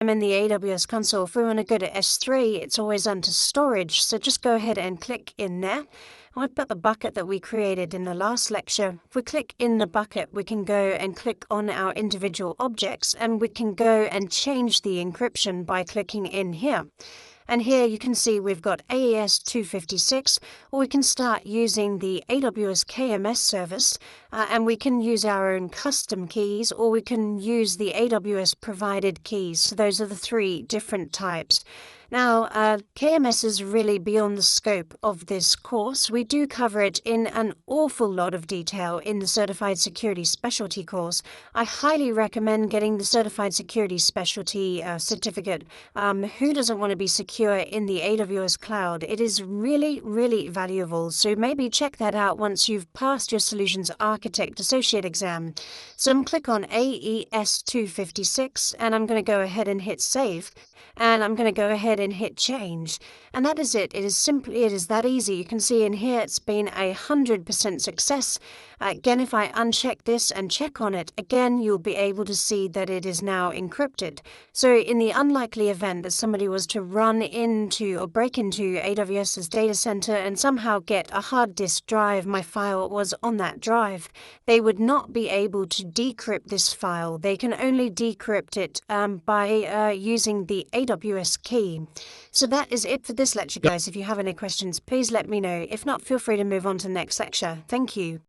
I'm in the AWS console, if we want to go to S3, it's always under storage. So just go ahead and click in there. I've got the bucket that we created in the last lecture. If we click in the bucket, we can go and click on our individual objects, and we can go and change the encryption by clicking in here. And here you can see we've got AES 256, or we can start using the AWS KMS service, and we can use our own custom keys, or we can use the AWS provided keys. So those are the three different types. Now, KMS is really beyond the scope of this course. We do cover it in an awful lot of detail in the Certified Security Specialty course. I highly recommend getting the Certified Security Specialty certificate. Who doesn't want to be secure in the AWS cloud? It is really, really valuable. So maybe check that out once you've passed your Solutions Architect Associate exam. So I'm going to click on AES 256, and I'm going to go ahead and hit Save. And I'm going to go ahead and hit change. And that is it. It is that easy. You can see in here it's been 100% success. Again, if I uncheck this and check on it, again, you'll be able to see that it is now encrypted. So in the unlikely event that somebody was to run into or break into AWS's data center and somehow get a hard disk drive, my file was on that drive, they would not be able to decrypt this file. They can only decrypt it by using the AWS key. So that is it for this lecture, guys. If you have any questions, please let me know. If not, feel free to move on to the next lecture. Thank you.